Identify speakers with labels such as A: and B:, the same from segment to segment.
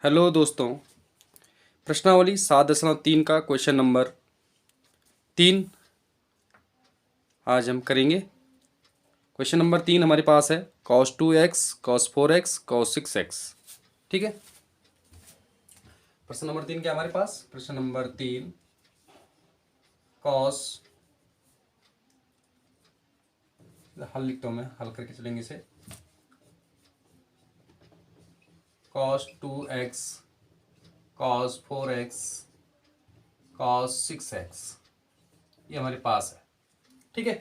A: Hello दोस्तों, प्रश्नावली 7.3 का क्वेश्चन नंबर 3 आज हम करेंगे। क्वेश्चन नंबर 3 हमारे पास है cos 2x, cos 4x, cos 6x। ठीक है, प्रश्न नंबर 3 क्या हमारे पास? प्रश्न नंबर 3 cos, हल लिखता हूँ मैं, हल करके चलेंगे इसे। cos 2x, cos 4x, cos 6x ये हमारे पास है। ठीक है,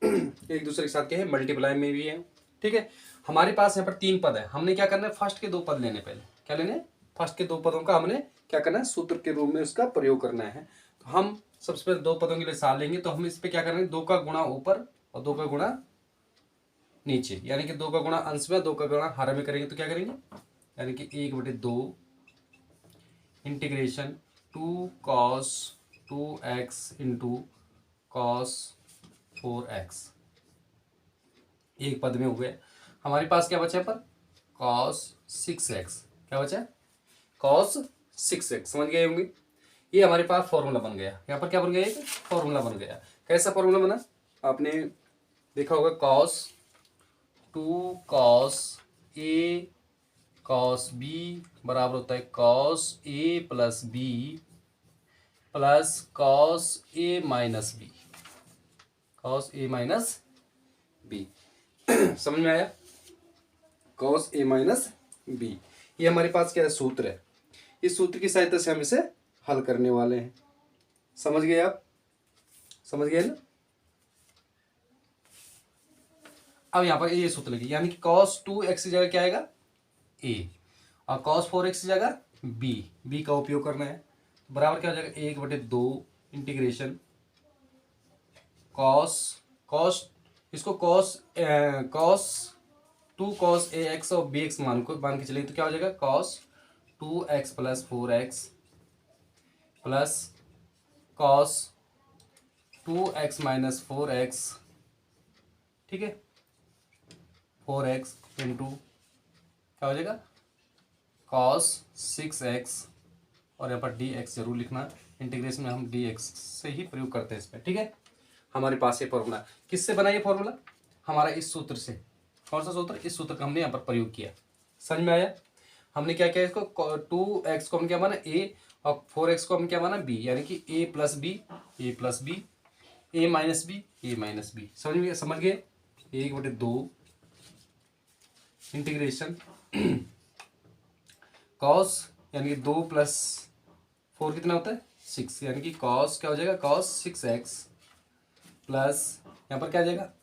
A: एक दूसरे के साथ क्या है, मल्टीप्लाई में भी है। ठीक है, हमारे पास यहाँ पर 3 पद है। हमने क्या करना है, फर्स्ट के 2 पद लेने। पहले क्या लेने, फर्स्ट के 2 पदों का हमने क्या करना है, सूत्र के रूप में उसका प्रयोग करना है। तो हम सबसे पहले 2 पदों के लिए सार लेंगे। तो हम इस पे क्या करेंगे, 2 का गुणा ऊपर और 2 का गुणा नीचे, यानी कि 2 का गुणा अंश में, 2 का गुणा हर में करेंगे। तो क्या करेंगे, यानी कि 1/2 integration 2 cos 2x into cos 4x, एक पद में हुए। हमारे पास क्या बचा है पर, cos 6x। क्या बचा है, cos 6x। समझ गए होंगे, ये हमारे पास फॉर्मूला बन गया। यहाँ पर क्या बन गया, एक फॉर्मूला बन गया। कैसा फॉर्मूला बना, आपने देखा होगा, cos 2 cos a cos b बराबर होता है cos a plus b plus cos a minus b, cos a minus b। समझ में आया, cos a माइनस b, ये हमारे पास क्या है, सूत्र है। इस सूत्र की सहायता से हम इसे हल करने वाले हैं। समझ गए आप, समझ गए ना। अब यहाँ पर ये सूत्र लगी, यानी कि cos 2x की जगह क्या आएगा, a, और cos 4x की जगह b का उपयोग करना है। तो बराबर क्या हो जाएगा, 1/2 इंटीग्रेशन cos इसको cos 2 cos ax और bx मान के चलेंगे। तो क्या हो जाएगा, cos 2x plus 4x plus cos 2x minus 4x, ठीक है, 4x इंटू क्या हो जाएगा, cos 6x, और यहाँ पर dx जरूर लिखना, इंटीग्रेशन में हम dx से ही प्रयोग करते हैं इस पर। ठीक है, हमारे पास ये फॉर्मूला किससे बना, ये फॉर्मूला हमारा इस सूत्र से। कौन सा सूत्र, इस सूत्र का हमने यहाँ पर प्रयोग किया। समझ में आया, हमने क्या किया, इसको 2x को हम क्या माना a और 4x को हम क्या माना b, यानी कि a plus B, a minus B. समझ गए, 1/2 इंटीग्रेशन cos, यानी कि 2 प्लस 4 कितना होता है 6, यानी कि cos क्या हो जाएगा, cos 6x प्लस यहाँ पर क्या आ जाएगा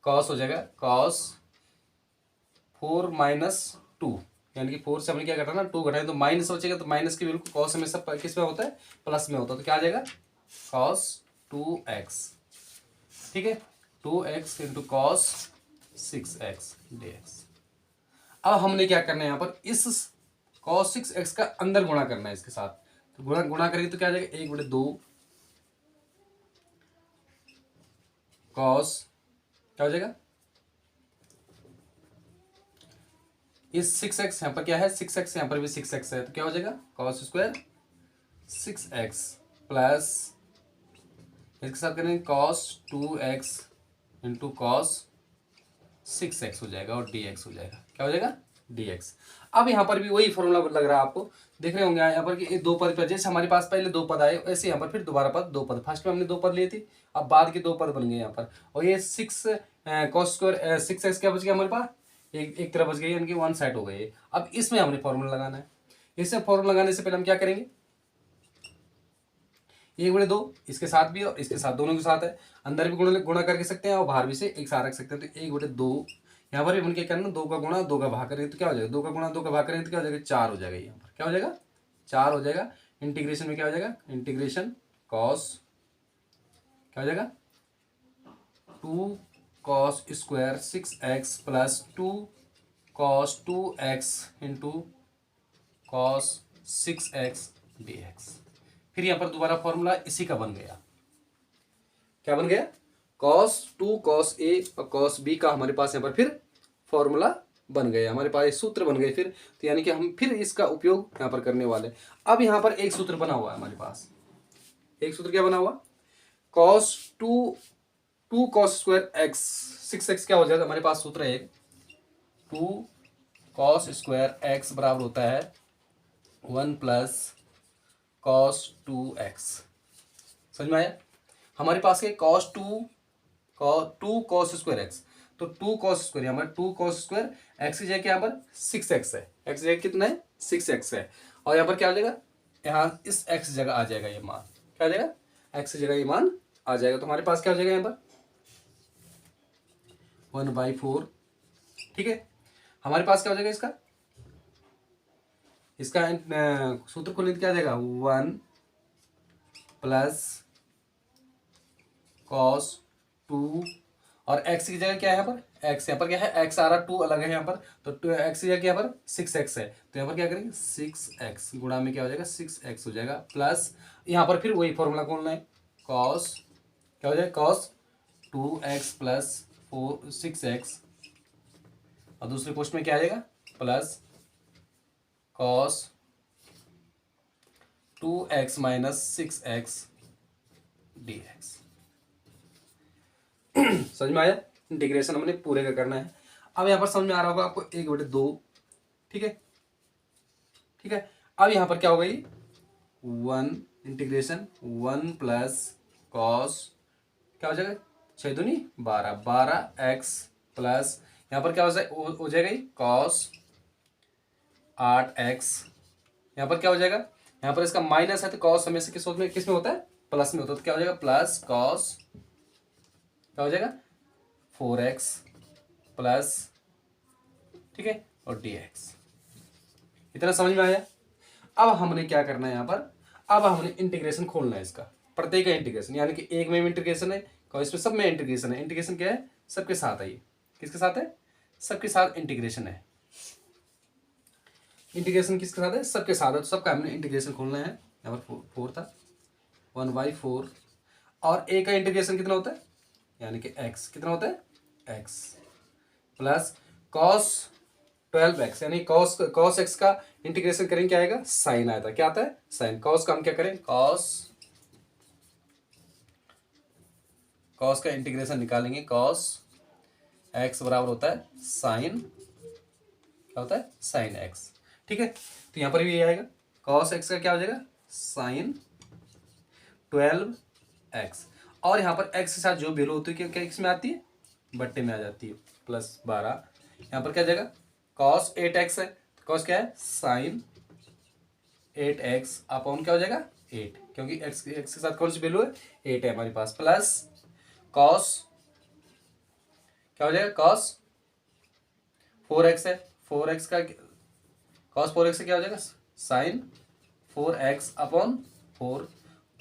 A: cos हो जाएगा cos 4 माइनस 2, यानी कि 4 से हमने क्या घटाना, 2 घटाएं तो माइनस बचेगा। तो माइनस की बिल्कुल cos हमेशा किस में होता है, प्लस में होता है। तो क्या आ जाएगा, cos 2x, ठीक है, 2x into cos 6x dx। अब हमने क्या करना है, यहाँ पर इस cos 6x का अंदर गुणा करना है इसके साथ। तो गुणा करेंगे तो क्या आ जाएगा, 1/2 cos, क्या हो जाएगा, इस 6x यहाँ पर क्या है, 6x यहाँ पर भी 6x है। तो क्या हो जाएगा, cos स्क्वायर 6x प्लस इसके साथ करेंगे cos 2x into cos 6x हो जाएगा, और dx हो जाएगा। क्या हो जाएगा, dx। अब यहाँ पर भी वही फॉर्मूला लग रहा है आपको, देख रहे होंगे यहाँ पर कि 2 पद पर, जैसे हमारे पास पहले 2 पद आए, वैसे यहाँ पर फिर दोबारा पद 2 पद। फर्स्ट में हमने 2 पद लिए थे, अब बाद के 2 पद बन गए यहाँ पर। और ये 6 cos स्क्वायर 6x क्या बच गया हमारे पास, एक तरफ बच गई, यानी कि 1 साइड हो गई। अब इसमें हमने फॉर्मूला लगाना है। इसमें फॉर्मूला लगाने से पहले हम क्या करेंगे, 1/2 इसके साथ भी और इसके साथ, दोनों के साथ है, अंदर भी गुणा करके सकते हैं और बाहर भी से एक साथ रख सकते हैं। तो 1/2 यहाँ पर भी हम क्या करना, 2 का गुणा 2 का भाग करेंगे तो क्या हो जाएगा, 2 का गुणा 2 का भाग करेंगे तो क्या हो जाएगा, 4 हो जाएगा। यहाँ पर क्या हो जाएगा, 4 हो जाएगा। इंटीग्रेशन में क्या हो जाएगा, इंटीग्रेशन cos क्या हो जाएगा, 2 cos square 6x plus 2 cos 2x into cos 6x dx। फिर यहाँ पर दोबारा फॉर्मूला इसी का बन गया, क्या बन गया, cos 2 cos a और cos b का हमारे पास यहाँ पर फिर फॉर्मूला बन गए, हमारे पास एक सूत्र बन गए फिर। तो यानी कि हम फिर इसका उपयोग यहाँ पर करने वाले। अब यहाँ पर एक सूत्र बना हुआ है हमारे पास, एक सूत्र क्या बना हुआ, cos two cos square x 6x क्या हो जाएगा, हमारे पास सूत्र है 2 कॉस स्क्वायर एक्स बराबर होता है 1 प्लस कॉस 2x। समझ में आया? हमारे पास है cos two cos square x, तो 2 कॉस स्क्वायर, यहाँ पर 2 कॉस स्क्वायर एक्स की जगह यहाँ पर 6x है, एक्स की जगह कितना है 6x है, और यहाँ पर क्या हो जाएगा, यहाँ इस x जगह आ जाएगा ये मान, क्या आ जाएगा, x की जगह ये मान आ जाएगा। तो हमारे पास क्या हो जाएगा यहाँ पर 1/4। ठीक है, हमारे पास क्या हो जाएगा इसका सूत्र खोलें तो क्या आ जाएगा 1 प्लस कॉस 2, और x की जगह क्या है यहाँ पर, x यहाँ पर क्या है, x आ रहा, 2 अलग है यहाँ पर, तो x की जगह यहाँ पर 6x है, तो यहाँ पर क्या करेंगे 6x गुणा में क्या हो जाएगा 6x हो जाएगा, प्लस यहाँ पर फिर वही फॉर्मूला खोलना है, कॉस क्या हो जाएगा कॉस 2x प्लस 6x, और दूसरे पोस्ट में क्या आ जाएगा plus cos 2x minus 6x dx। समझ में आया? इंटीग्रेशन हमने पूरे का करना है। अब यहाँ पर समझ में आ रहा होगा आपको 1/2। ठीक है, ठीक है। अब यहाँ पर क्या होगा ये 1 इंटीग्रेशन 1 प्लस कॉस क्या हो जाएगा 6 दूनी 12x प्लस यहाँ पर क्या हो जाएगा ये कॉस 8x। यहाँ पर क्या हो जाएगा, यहाँ पर इसका माइनस है तो कॉस हमेशा किस में होता है, प्लस में होता है, तो क्या हो जाएगा प्लस कॉस क्या हो जाएगा 4x प्लस, ठीक है, और dx। इतना समझ में आया? अब हमने क्या करना है यहाँ पर, अब हमने इंटीग्रेशन खोलना है इसका, प्रत्येक का इंटीग्रेशन, यानी कि एक में इंटीग्रेशन है और इसमें सब में इंटीग्रेशन है। इंटीग्रेशन क्या है, सबके साथ है, ये किसके साथ है, सबके साथ इंटीग्रेशन है। इंटीग्रेशन किसके साथ है, सबके साथ है, तो सबका हमने इंटीग्रेशन खोलना है। यहाँ पर 4 था 1/4, और a का इंटीग्रेशन कितना होता है, यानी कि x कितना होता है x प्लस कॉस 12x, यानी कॉस x का इंटीग्रेशन करेंगे क्या आएगा साइन आया था, क्या आता है साइन, कॉस का हम क्या करें कॉस का इंटीग्रेशन निकालेंगे, कॉस x बराबर होता है साइन, क्या होता है साइन x। ठीक है, तो यहाँ पर भी ये आएगा कॉस x का क्या हो जाएगा साइन 12x, और यहाँ पर x के साथ जो वैल्यू होती है क्या इसमें आती है बट्टे में आ जाती है प्लस 12। यहाँ पर क्या जाएगा कॉस 8x है, तो कॉस क्या है साइन 8x अपॉन क्या हो जाएगा 8, क्योंकि x के साथ कौन सी वैल्यू है 8 है हमारे पास, प्लस कॉस क्या हो जाएगा कॉस 4x है, 4x का कॉस 4x से क्या हो जाएगा sign 4x upon 4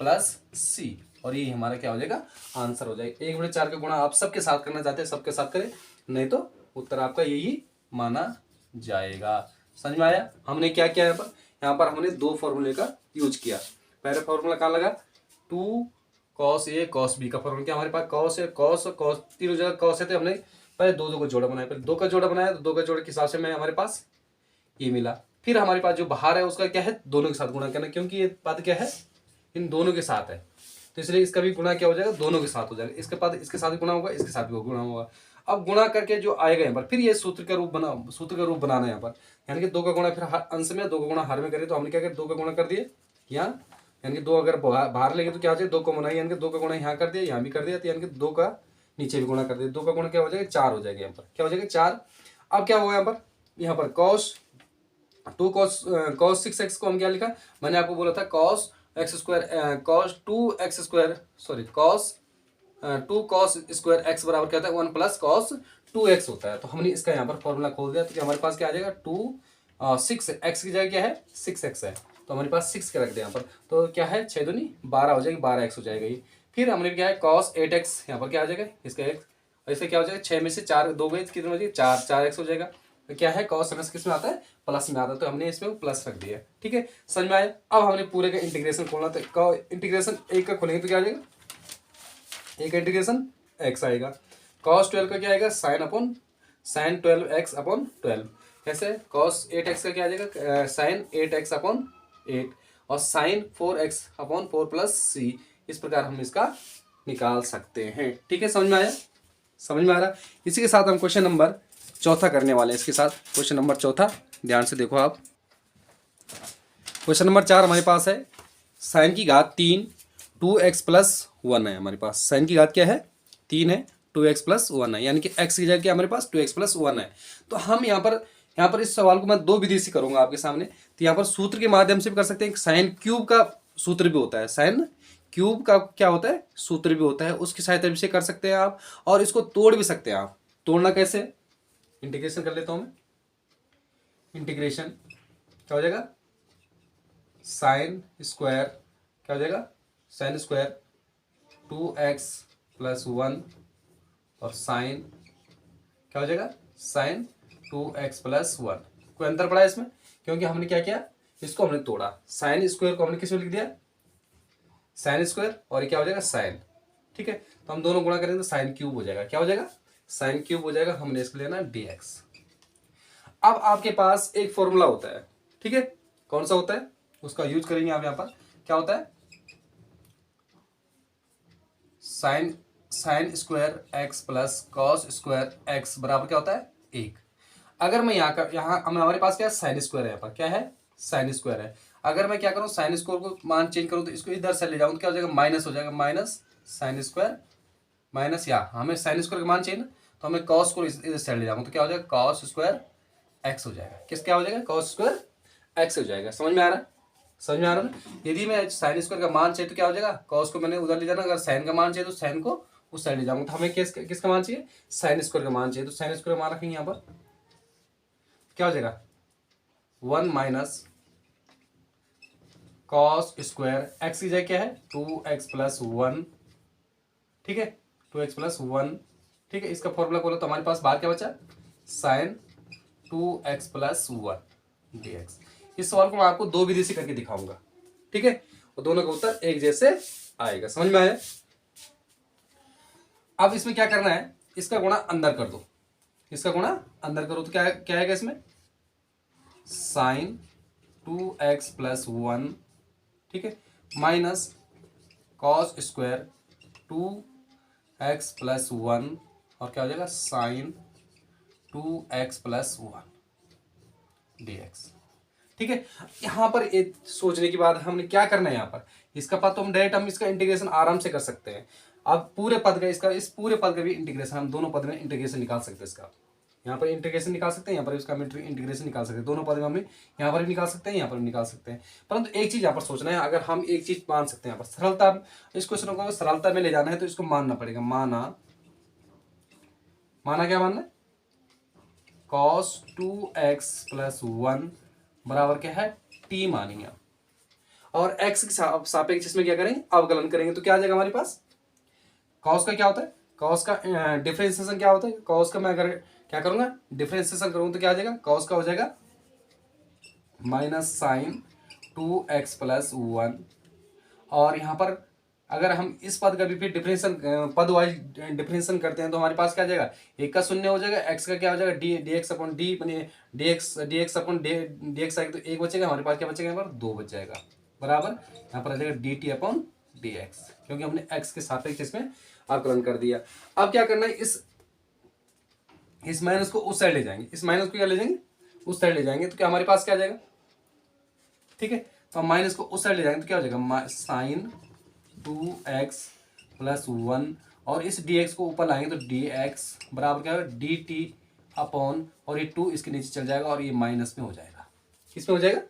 A: plus c, और ये हमारा क्या हो जाएगा आंसर हो जाएगा। 1/4 का गुणा आप सबके साथ करना चाहते हैं सबके साथ करें, नहीं तो उत्तर आपका यही माना जाएगा। समझ में आया? हमने क्या किया यहाँ पर हमने 2 फॉर्मूले का यूज किया। पहले फॉर्मूला कहाँ लगा 2 cos a cos b का फॉर्मूला, क्या हमारे पास cos है cos तीनों जगह cos है, तो हमने पहले 2 का जोड़ा बनाया, पहले 2 का जोड़ा बनाया, तो 2 का जोड़े के हिसाब से में हमारे पास ये मिला। फिर हमारे पास जो बाहर है उसका क्या है दोनों के साथ गुणा करना, क्योंकि ये पद क्या है इन दोनों के साथ है, तो इसलिए इसका भी गुणा क्या हो जाएगा दोनों के साथ हो जाएगा, इसके बाद इसके साथ गुणा होगा इसके साथ भी गुणा होगा। अब गुणा करके जो आएगा यहाँ पर फिर ये सूत्र का रूप बनाना है यहाँ पर, यानी कि 2 का गुणा फिर अंश में 2 का गुणा हर में करें, तो हमने क्या किया 2 का गुणा कर दिए यहाँ, यानी कि 2 अगर बाहर लेंगे तो क्या हो जाए 2 को बनाई, यानी कि 2 का गुणा यहाँ कर दिया यहाँ भी कर दिया, तो यानी कि 2 का नीचे भी गुणा कर दिया, 2 का गुणा क्या हो जाएगा 4 हो जाएगा, यहाँ पर क्या हो जाएगा 4। अब क्या होगा यहाँ पर cos 6x को हम क्या लिखा, मैंने आपको बोला था cos 2x स्क्वायर x बराबर क्या होता है 1 प्लस cos 2x होता है। तो हमने इसका यहाँ पर फॉर्मूला खोल दिया, तो हमारे पास क्या आ जाएगा 6x की जगह क्या है 6x है, तो हमारे पास 6 का रख दिया यहाँ पर, तो क्या है 6 दूनी 12 हो जाएगी 12x हो जाएगा ये। फिर हमने क्या है cos 8x यहाँ पर क्या आ जाएगा इसका x, और इससे क्या हो जाएगा 6 में से 4 2 गए कितने हो जाएगा 4x हो जाएगा, तो क्या है cos हमेशा किस में आता है प्लस में आता है, तो हमने इसमें प्लस रख दिया। ठीक है, समझ में आया? अब हमने पूरे का इंटीग्रेशन खोलना, तो इंटीग्रेशन एक का खोलेंगे तो क्या आ जाएगा एक इंटीग्रेशन x आएगा, cos 12 का क्या आएगा sine upon sine 12x upon 12। कैसे? कॉस 8x का क्या आ जाएगा? साइन 8x अपॉन 8 और साइन 4x अपॉन 4 प्लस सी। इस प्रकार हम इसका निकाल सकते हैं। ठीक है, समझ में आया? समझ में आ रहा? इसी के साथ हम क्वेश्चन नंबर चौथा करने वाले हैं। इसके साथ क्वेश्चन नंबर चौथा, ध्यान से देखो आप। क्वेश्चन नंबर 4 हमारे पास है साइन की घात 3 2x प्लस 1 है। हमारे पास साइन की घात क्या है? 3 है, 2x प्लस 1 है, यानी कि x की जगह क्या हमारे पास 2x प्लस 1 है। तो हम यहाँ पर इस सवाल को मैं दो विधि से करूंगा आपके सामने। तो यहाँ पर सूत्र के माध्यम से भी कर सकते हैं। साइन क्यूब का सूत्र भी होता है, साइन क्यूब का क्या होता है? सूत्र भी होता है, उसकी सहायता से कर सकते हैं आप, और इसको तोड़ भी सकते हैं आप। तोड़ना कैसे? इंटीग्रेशन कर लेता हूं मैं। इंटीग्रेशन क्या हो जाएगा? साइन स्क्वायर क्या हो जाएगा? साइन स्क्वायर 2x प्लस 1 और साइन क्या हो जाएगा? Sine 2x plus 1। कोई अंतर पड़ा है इसमें? क्योंकि हमने क्या किया? इसको हमने तोड़ा। साइन स्क्वायर को हमने किस में लिख दिया? साइन स्क्वायर, और ये क्या हो जाएगा? साइन। ठीक है, तो हम दोनों गुणा करेंगे तो साइन क्यूब हो जाएगा। क्या हो जाएगा? साइन क्यूब हो जाएगा। हमने इसको लेना dx। अब आपके पास एक फॉर्मूला होता है, ठीक है, कौन सा होता है? उसका यूज करेंगे आप यहाँ पर। क्या होता है? Sine square x plus cos square x बराबर क्या होता है? 1। अगर मैं यहाँ हमारे पास क्या है? साइन स्क्वायर है। यहाँ पर क्या है? साइन स्क्वायर है। अगर मैं क्या करूँ? साइन स्क्वायर को मान चेंज करूँ तो इसको इधर से ले जाऊँ तो क्या हो जाएगा? माइनस हो जाएगा। माइनस साइन स्क्वायर माइनस, या हमें साइन स्क्वायर का मान चाहिए ना, तो हमें कॉस को इधर साइड ले जाऊंगा तो क्या हो जाएगा? कॉस स्क्वायर एक्स हो जाएगा। किस क्या हो जाएगा? कॉस स्क्वायर एक्स हो जाएगा। समझ में आ रहा है? समझ में आ रहा है ना? यदि मैं साइन स्क्वायर का मान चाहिए तो क्या हो जाएगा? कॉस को मैंने उधर ले जाना। अगर साइन का मान चाहिए तो साइन को उस साइड ले जाऊंगा। तो हमें किसका मान चाहिए? साइन स्क्वायर का मान चाहिए। तो साइन स्क्वायर का मान रखेंगे यहाँ पर। क्या हो जाएगा? 1 माइनस कॉस स्क्वायर एक्स की जगह क्या है? 2x plus 1। ठीक है, 2x प्लस 1। ठीक है, इसका फॉर्मूला खोलो तो हमारे पास बाहर क्या बचा? Sine 2x plus 1 dx। इस सवाल को मैं आपको दो विधि से करके दिखाऊंगा। ठीक है, और दोनों का उत्तर एक जैसे आएगा। समझ में आया? अब इसमें क्या करना है? इसका गुणा अंदर कर दो। इसका गुणा अंदर करो तो क्या क्या आएगा इसमें? साइन 2x प्लस 1, ठीक है, minus cos square 2x plus 1 और क्या हो जाएगा? Sine 2x plus 1 dx। ठीक है, यहां पर एक सोचने की बात, हमने क्या करना है यहाँ पर? इसका पद तो हम डायरेक्ट हम इसका इंटीग्रेशन आराम से कर सकते हैं। अब पूरे पद का इसका इस पूरे पद का भी इंटीग्रेशन, हम दोनों पद में इंटीग्रेशन निकाल सकते हैं। इसका यहाँ पर इंटीग्रेशन निकाल सकते हैं, यहाँ पर इसका इंटीग्रेशन निकाल सकते हैं। दोनों पद में हमें यहाँ पर भी निकाल सकते हैं, यहाँ पर भी निकाल सकते हैं। परंतु एक चीज यहाँ पर सोचना है, अगर हम एक चीज मान सकते हैं यहाँ पर सरलता, इस क्वेश्चन को सरलता में ले जाना है तो इसको मानना पड़ेगा। माना क्या मानना है? cos 2x प्लस 1 बराबर क्या है? t मानेंगे आप, और x के सापेक्ष इसमें क्या करेंगे? अवकलन करेंगे तो क्या आ जाएगा हमारे पास? cos का क्या होता है? cos का डिफरेंशिएशन क्या होता है? cos का मैं अगर क्या करूंगा? डिफरेंशिएशन करूंगा तो क्या आ जाएगा? cos का हो जाएगा माइनस साइन 2x प्लस 1। और यहाँ पर अगर हम इस पद का भी फिर डिफरेंशियल पद वाइज डिफरेंशियल करते हैं तो हमारे पास क्या आ जाएगा? एक का शून्य हो जाएगा, x का क्या हो जाएगा? डी एक्स अपॉन डी बने dx अपॉन डी एक्स आएगा तो एक बचेगा। हमारे पास क्या बचेगा? यहाँ पर 2 बच जाएगा, बराबर यहाँ पर आ जाएगा dt अपॉन dx, क्योंकि हमने x के सापेक्ष इसमें अवकलन कर दिया। अब क्या करना है? इस माइनस को उस साइड ले जाएंगे। इस माइनस को क्या ले जाएंगे? उस साइड ले जाएंगे तो क्या हमारे पास क्या आ जाएगा? ठीक है, तो हम माइनस को उस साइड ले जाएंगे तो क्या हो जाएगा? साइन 2x प्लस 1 और इस dx को ऊपर लाएंगे तो dx बराबर क्या होगा? dt अपॉन, और ये 2 इसके नीचे चल जाएगा और ये माइनस में हो जाएगा। किस में हो जाएगा?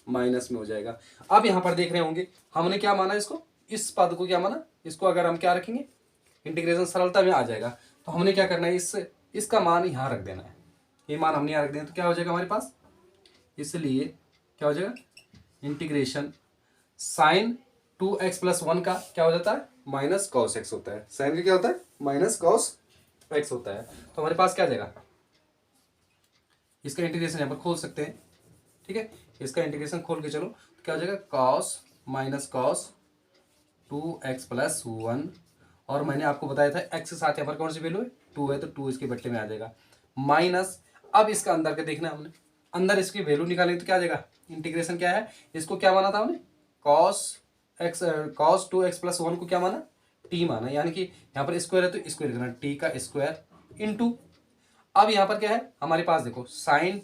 A: माइनस में हो जाएगा। अब यहाँ पर देख रहे होंगे हमने क्या माना इसको? इस पद को क्या माना? इसको अगर हम क्या रखेंगे? इंटीग्रेशन सरलता में आ जाएगा। तो हमने क्या करना है? इसका मान यहाँ रख देना है। ये मान हमने यहाँ रख देना तो क्या हो जाएगा हमारे पास? इसलिए क्या हो जाएगा? इंटीग्रेशन साइन 2x प्लस 1 का क्या हो जाता है? माइनस कॉस एक्स होता है। साइन का क्या होता है? माइनस कॉस एक्स होता है। तो हमारे पास क्या आ जाएगा? इसका इंटीग्रेशन यहाँ पर खोल सकते हैं। ठीक है, इसका इंटीग्रेशन खोल के चलो तो क्या हो जाएगा? Cos minus cos 2x plus 1, और मैंने आपको बताया था x के साथ यहाँ पर कौन सी वैल्यू है? 2 है, तो 2 इसके बट्टे में आ जाएगा। माइनस, अब इसका अंदर के देखना हमने, अंदर इसकी वैल्यू निकालेंगे तो क्या आ जाएगा, इंटीग्रेशन क्या है, इसको क्या माना था हमने, कॉस एक्स, कॉस 2x+1 को क्या माना, टी माना, यानी कि यहाँ पर स्क्वायर है तो स्क्वायर करना, टी का स्क्वायर इंटू, अब यहाँ पर क्या है हमारे पास देखो साइन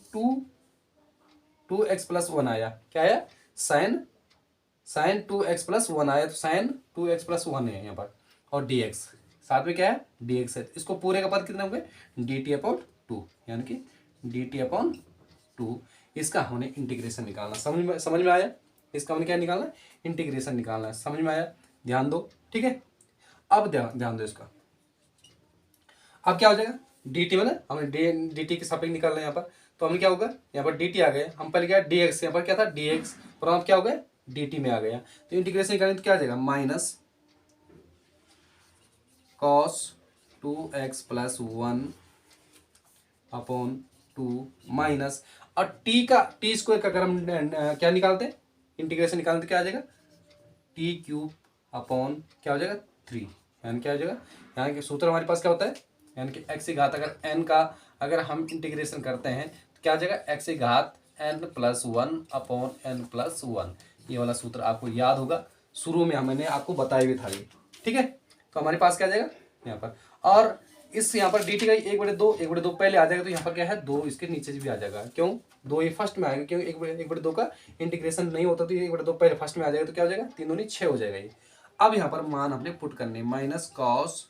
A: 2x+1 आया, क्या आया, साइन 2x+1 आया, तो साइन 2x+1 है यहाँ पर, और dx साथ में क्या है, dx है, इसको पूरे का पद कितने होंगे, dt/2, यानी कि dt/2, इसका हमने इंटीग्रेशन निकालना, समझ में आया, इसका हमने क्या निकालना है, इंटीग्रेशन निकालना है, समझ में आया, ध्यान दो, ठीक है। अब ध्यान दो इसका, अब क्या हो जाएगा, dt में ना हमने dt के सापेक्ष निकालना है यहाँ पर, तो हमें क्या होगा, यहाँ पर dt आ गए, हम पहले क्या dx, यहाँ पर क्या था dx, पर अब क्या हो गया dt में आ गया, तो इंटीग्रेशन निकालेंगे तो क्या आ जाएगा, minus cos 2x+1 upon 2 minus, और टी स्क्वायर का अगर हम क्या निकालते हैं, इंटीग्रेशन निकालते तो क्या आ जाएगा, t³ अपॉन क्या हो जाएगा 3, यानी क्या हो जाएगा, यहाँ के सूत्र हमारे पास क्या होता है, यानी कि x की घात अगर n का अगर हम इंटीग्रेशन करते हैं तो क्या आ जाएगा, x की घात n+1 अपॉन n+1, ये वाला सूत्र आपको याद होगा, शुरू में हमने आपको बताया भी था ये, ठीक है। तो हमारे पास क्या आ जाएगा यहाँ पर, और इस यहाँ पर dt का 1/2 पहले आ जाएगा, तो यहाँ पर क्या है 2 इसके नीचे भी आ जाएगा, क्यों 2 ये फर्स्ट में आएगा, क्यों 1/2 का इंटीग्रेशन नहीं होता, तो ये 1/2 पहले फर्स्ट में आ जाएगा, तो क्या हो जाएगा 3 दूनी 6 हो जाएगा ये। अब यहाँ पर मान हमने पुट करने, minus cos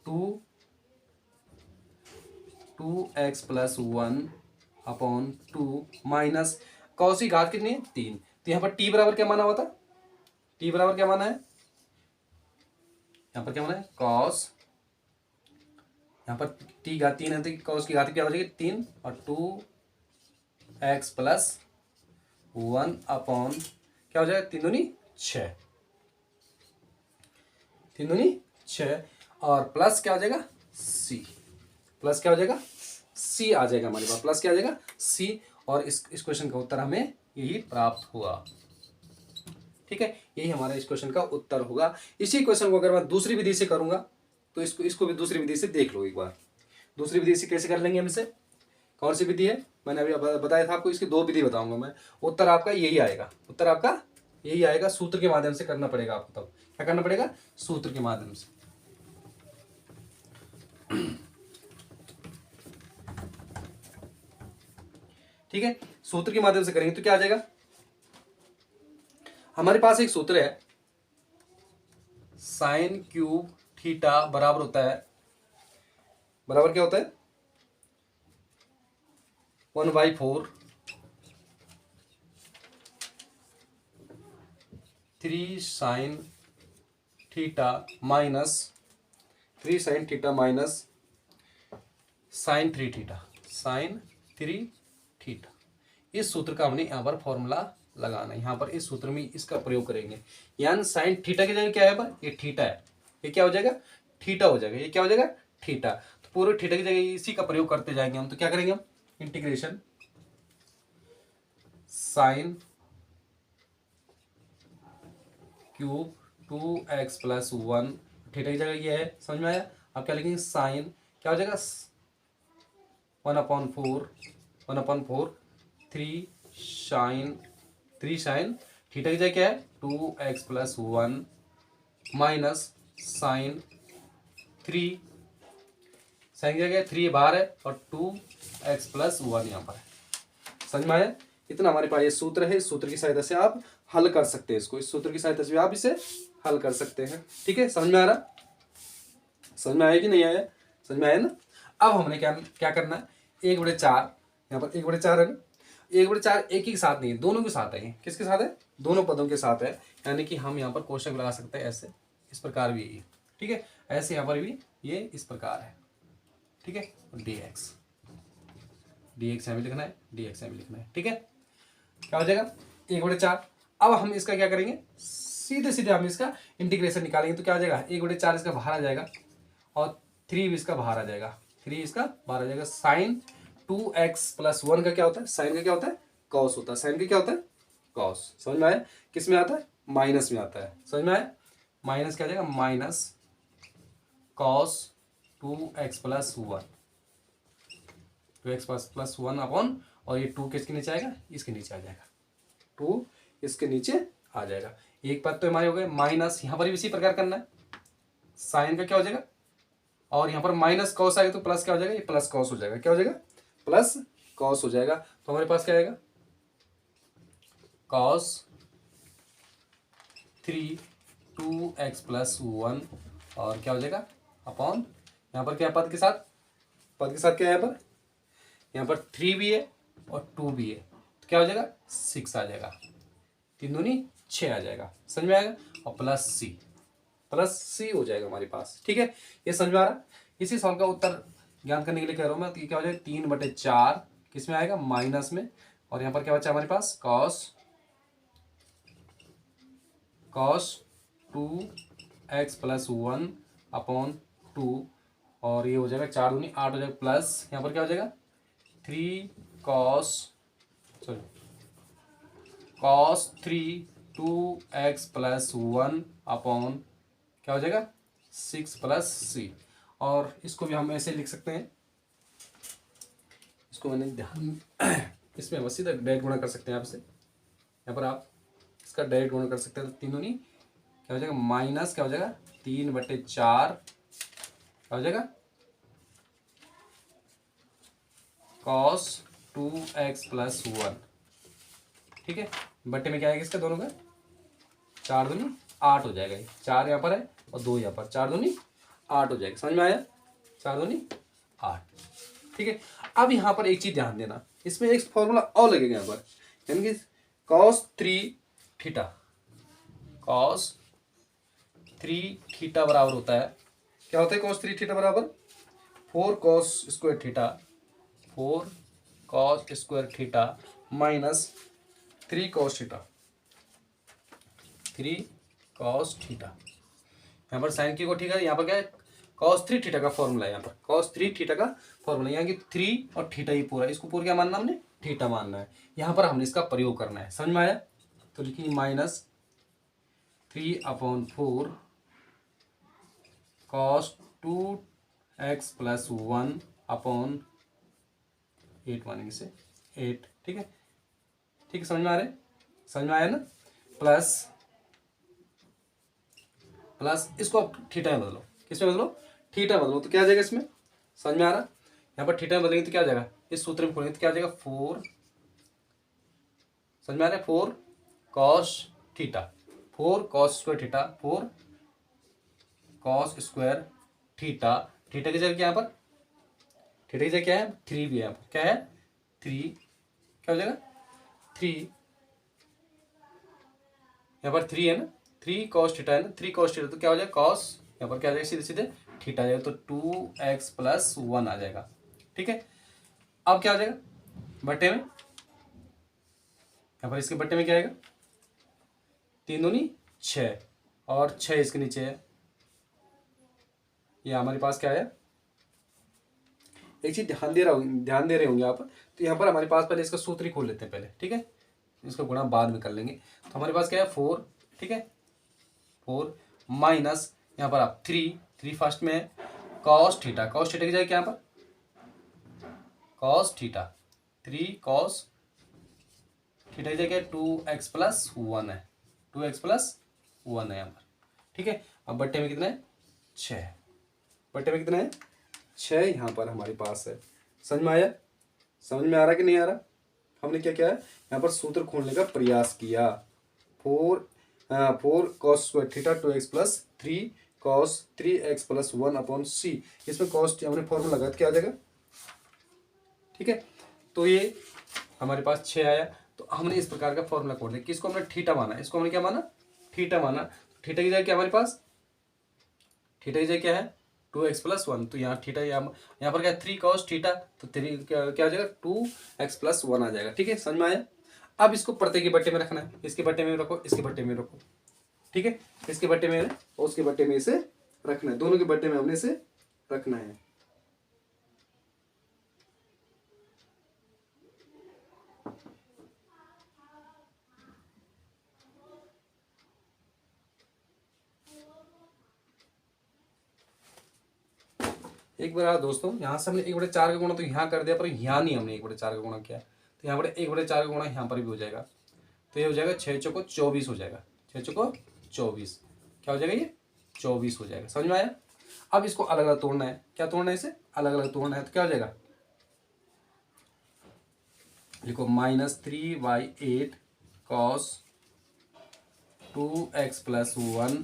A: 2x+1 upon 2 minus cos की घात कितनी है 3, तो यहाँ पर t बराबर क्या माना हुआ था, t बराबर क्या माना है, यहाँ पर क्या माना है कॉस, यहाँ पर t घात 3 है तो कॉस की घात क्या हो जाएगी 3, और 2x+1 अपॉन क्या हो जाएगा 3 दूनी 6, 3 दूनी 6, और प्लस क्या हो जाएगा c, प्लस क्या हो जाएगा c आ जाएगा हमारे पास, प्लस क्या आ जाएगा c, और इस क्वेश्चन का उत्तर हमें यही प्राप्त हुआ, ठीक है, यही हमारा इस क्वेश्चन का उत्तर होगा। इसी क्वेश्चन को अगर मैं दूसरी विधि से करूंगा तो इसको भी दूसरी विधि से देख लो एक बार, दूसरी विधि से कैसे कर लेंगे हम इसे, कौन सी विधि है, मैंने अभी बताया था आपको, इसकी 2 विधि बताऊंगा मैं, उत्तर आपका यही आएगा, उत्तर आपका यही आएगा, सूत्र के माध्यम से करना पड़ेगा आपको, तब क्या करना पड़ेगा, सूत्र के माध्यम से। ठीक है, सूत्र के माध्यम से करेंगे तो क्या आ जाएगा, हमारे पास एक सूत्र है, साइन क्यूब थीटा बराबर होता है, बराबर क्या होता है 1/4 3 sine theta minus sine 3 theta, इस सूत्र का हमने यहाँ पर फॉर्मूला लगाना है, यहाँ पर इस सूत्र में इसका प्रयोग करेंगे, यानी साइन थीटा की जगह क्या है पर, ये थीटा है, ये क्या हो जाएगा थीटा हो जाएगा, ये क्या हो जाएगा थीटा, तो पूरे थीटा की जगह इसी का प्रयोग करते जाएंगे हम, तो क्या करेंगे हम, integration sine cube 2x+1, theta की जगह ये है, समझ में आया, अब क्या लिखेंगे साइन क्या हो जाएगा 1/4 3 साइन थीटा की जगह क्या है 2x+1 माइनस साइन 3 साइन की जगह 3 बाहर है और 2x+1 यहाँ पर है, समझ में आया, इतना हमारे पास ये सूत्र है, इस सूत्र की सहायता से आप हल कर सकते हैं इसको, इस सूत्र की सहायता से आप इसे हल कर सकते हैं, ठीक है, समझ में आ रहा, समझ में आया कि नहीं आया, समझ में आया ना। अब हमने क्या करना है, 1/4, यहाँ पर 1/4 है ना, 1/4 एक ही साथ नहीं है, दोनों के साथ है, किसके साथ है, दोनों पदों के साथ है, यानी कि हम यहाँ पर कोष्टक लगा सकते हैं ऐसे, इस प्रकार भी ये, ठीक है, ऐसे यहाँ पर भी ये इस प्रकार है, ठीक है, dx यहाँ भी लिखना है, dx यहाँ भी लिखना है, ठीक है, क्या हो जाएगा 1/4। अब हम इसका क्या करेंगे, सीधे सीधे हम इसका इंटीग्रेशन निकालेंगे, तो क्या हो जाएगा 1/4 इसका बाहर आ जाएगा, और 3 इसका बाहर आ जाएगा, 3 इसका बाहर आ जाएगा, साइन 2x+1 का क्या होता है, साइन का क्या होता है कॉस होता है, साइन का क्या होता है कॉस, समझ में आया, किस में आता है माइनस में आता है, समझ में आया, माइनस क्या हो जाएगा minus cos 2x+1, 2x+1 upon, और ये 2 किसके नीचे आएगा, इसके नीचे आ जाएगा, 2 इसके नीचे आ जाएगा। एक पद तो हमारे हो गए माइनस, यहाँ पर भी इसी प्रकार करना है, साइन का क्या हो जाएगा, और यहाँ पर माइनस कॉस आएगा तो प्लस क्या हो जाएगा, ये प्लस कॉस हो जाएगा, क्या हो जाएगा, प्लस कॉस हो जाएगा। तो हमारे पास क्या आएगा, कॉस 3 2x+1, और क्या हो जाएगा अपॉन, यहाँ पर क्या है, पद के साथ क्या है, यहाँ पर 3 भी है और 2 भी है, तो क्या हो जाएगा 6 आ जाएगा, 3 दूनी 6 आ जाएगा, समझ में आएगा, और प्लस सी हो जाएगा हमारे पास। ठीक है, ये समझ में आ रहा है। इसी सवाल का उत्तर ज्ञान करने के लिए कह रहा हूँ मैं, तो क्या हो जाएगा 3/4 किस में आएगा, माइनस में, और यहाँ पर क्या बचा हमारे पास, कॉस 2x+1 अपॉन 2, और ये हो जाएगा 4 दूनी 8 हो जाएगा, प्लस यहाँ पर क्या हो जाएगा 3 cos 3 2x+1 अपॉन क्या हो जाएगा 6+c, और इसको भी हम ऐसे लिख सकते हैं, इसको मैंने ध्यान इसमें हम सीधा डायरेक्ट गुणा कर सकते हैं आपसे, यहाँ पर आप इसका डायरेक्ट गुणा कर सकते हैं, तो 3 दूनी क्या हो जाएगा माइनस क्या हो जाएगा 3/4 क्या हो जाएगा cos 2x+1, ठीक है, बट्टे में क्या आएगा इसका दोनों का, 4 दूनी 8 हो जाएगा, 4 यहाँ पर है और 2 यहाँ पर, 4 दूनी 8 हो जाएगा, समझ में आया, 4 दूनी 8। ठीक है, अब यहाँ पर एक चीज ध्यान देना, इसमें एक फॉर्मूला और लगेगा यहाँ पर, यानी कि cos 3 बराबर होता है, क्या होता है cos 3 बराबर 4 cos square minus 3 cos theta, यहाँ पर साइन की को ठीक है, यहाँ पर क्या है cos 3 का फॉर्मूला है, यहाँ पर cos 3 का फॉर्मूला, यहाँ की 3 और थीटा ही पूरा, इसको पूरा क्या मानना हमने, थीटा मानना है, यहाँ पर हमने इसका प्रयोग करना है, समझ में आया। तो लिखिए -3/4 cos 2x+1 अपॉन 8 मानेंगे इसे 8, ठीक है, समझ में आ रहा है, समझ में आया ना, प्लस इसको आप थीटा में बदलो, किसमें बदलो, थीटा बदलो, तो क्या आ जाएगा इसमें, समझ में आ रहा, यहाँ पर थीटा में बदलेंगे तो क्या आ जाएगा, इस सूत्र में खोलेंगे तो क्या आ जाएगा 4, समझ में आ रहा है, 4 cos theta, 4 cos square theta, 4 cos square theta, theta की जगह क्या यहाँ पर, थीटा की जगह क्या है 3 भी है, यहाँ पर क्या है 3, क्या हो जाएगा 3, यहाँ पर 3 है ना, 3 cos थीटा है ना, 3 cos थीटा, तो क्या हो जाएगा cos, यहाँ पर क्या आ जाएगा सीधे सीधे थीटा आ जाएगा, तो 2x+1 आ जाएगा। ठीक है, अब क्या आ जाएगा बट्टे में, यहाँ पर इसके बट्टे में क्या आएगा 3 दूनी 6, और 6 इसके नीचे है, ये हमारे पास क्या है, एक चीज ध्यान दे रहे होंगे आप, तो यहाँ पर हमारे पास पहले इसका सूत्र ही खोल लेते हैं पहले, ठीक है, इसका गुणा बाद में कर लेंगे, तो हमारे पास क्या है 4, ठीक है, 4 माइनस यहाँ पर आप 3 फर्स्ट में cos थीटा की जगह क्या यहाँ पर cos थीटा, 3 cos थीटा की जगह 2x+1 है, 2x+1 है यहाँ पर। ठीक है, अब बट्टे में कितना है 6, बट्टे में कितना है 6 यहाँ पर हमारे पास है, समझ में आया, समझ में आ रहा कि नहीं आ रहा, हमने क्या किया है यहाँ पर सूत्र खोलने का प्रयास किया, 4 cos square theta 2x+3 cos 3x+1 upon c, इसमें cos हमने फॉर्मूला लगाया तो क्या आ जाएगा। ठीक है, तो ये हमारे पास 6 आया, तो हमने इस प्रकार का फॉर्मूला खोल दिया, किसको हमने थीटा माना, इसको हमने क्या माना थीटा माना, थीटा की जगह क्या हमारे पास, थीटा की जगह क्या है 2x+1, तो यहाँ थीटा यहाँ पर क्या 3 cos थीटा, तो 3 क्या हो जाएगा 2x+1 आ जाएगा। ठीक है, समझ में आया। अब इसको प्रत्येक के बट्टे में रखना है, इसके बट्टे में रखो, इसके बट्टे में रखो, ठीक है, इसके बट्टे में और उसके बट्टे में इसे रखना है, दोनों के बट्टे में हमने इसे रखना है। एक बार दोस्तों, यहाँ से हमने 1/4 का गुणा तो यहाँ कर दिया, पर यहाँ नहीं हमने 1/4 का गुणा किया, तो यहाँ पर 1/4 का गुणा यहाँ पर भी हो जाएगा। तो ये हो जाएगा 6 चौको 24 हो जाएगा, 6 चौको 24, क्या हो जाएगा ये 24 हो जाएगा। समझ में आया। अब इसको अलग अलग तोड़ना है, क्या तोड़ना है, इसे अलग अलग तोड़ना है। तो क्या हो जाएगा, लिखो -3/8 cos 2x + 1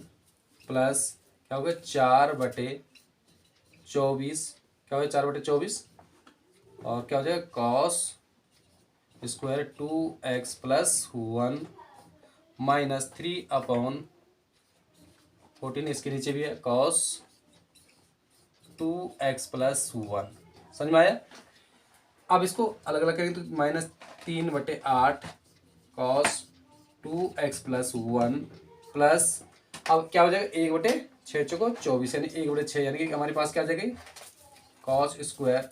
A: प्लस क्या हो गया 4/24, क्या हो गया 4/24, और क्या हो जाएगा cos स्क्वायर 2x + 1 -3/14, इसके नीचे भी है cos 2x + 1। समझ में आया। अब इसको अलग अलग करेंगे तो -3/8 cos 2x + 1 प्लस, अब क्या हो जाएगा 1/6 चौको 24, यानी 1/6, यानी कि हमारे पास क्या आ जाएगा cos square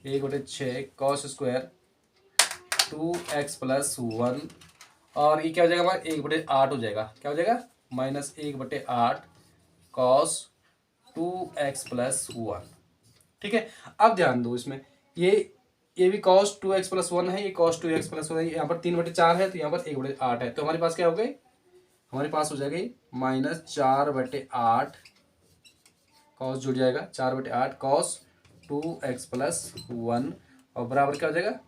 A: 1/6 cos square 2x + 1, और ये क्या हो जाएगा हमारा 1/8 हो जाएगा, क्या हो जाएगा -1/8 cos 2x + 1। ठीक है। अब ध्यान दो इसमें, ये भी cos 2x + 1 है, ये cos 2x + 1 है, यहाँ पर 3/4 है, तो यहाँ पर 1/8 है, तो हमारे पास क्या हो गई, हमारे पास हो जाएगा -4/8 cos जुड़ जाएगा 4/8 cos 2x + 1, और बराबर क्या हो जाएगा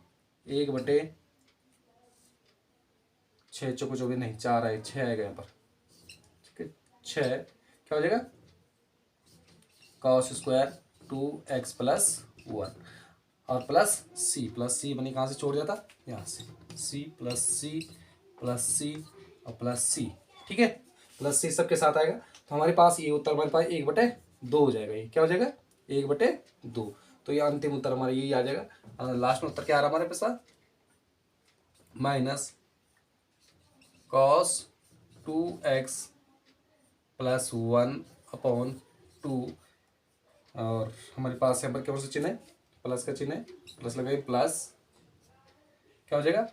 A: 1/6 चौको 24, नहीं 4 आए 6 आएगा यहाँ पर, ठीक है 6, क्या हो जाएगा cos स्क्वायर 2x + 1 और प्लस सी बनी, कहाँ से छोड़ जाता, यहाँ से सी प्लस सी और प्लस सी। ठीक है, प्लस सी सबके साथ आएगा, तो हमारे पास ये उत्तर हमारे पास 1/2 हो जाएगा। ये क्या हो जाएगा 1/2, तो ये अंतिम उत्तर हमारा यही आ जाएगा। और लास्ट में उत्तर क्या आ रहा हमारे पास, -cos 2x + 1/2, और हमारे पास यहाँ पर क्या चिन्ह है, प्लस का चिन्ह है, प्लस लगाइए, प्लस क्या हो जाएगा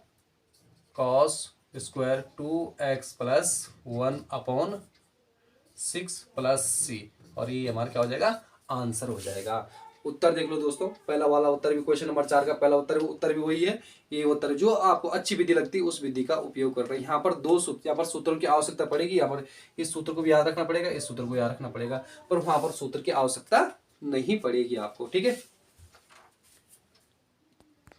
A: cos स्क्वायर 2x + 1/6 प्लस सी, और ये हमारा क्या हो जाएगा आंसर हो जाएगा। उत्तर देख लो दोस्तों, पहला वाला उत्तर भी क्वेश्चन नंबर 4 का पहला उत्तर भी वही है। ये उत्तर जो आपको अच्छी विधि लगती है उस विधि का उपयोग कर रहे हैं। यहाँ पर दो सूत्र, यहाँ पर सूत्रों की आवश्यकता पड़ेगी, यहाँ पर इस सूत्र को भी याद रखना पड़ेगा, इस सूत्र को याद रखना पड़ेगा, पर वहां पर सूत्र की आवश्यकता नहीं पड़ेगी आपको। ठीक है।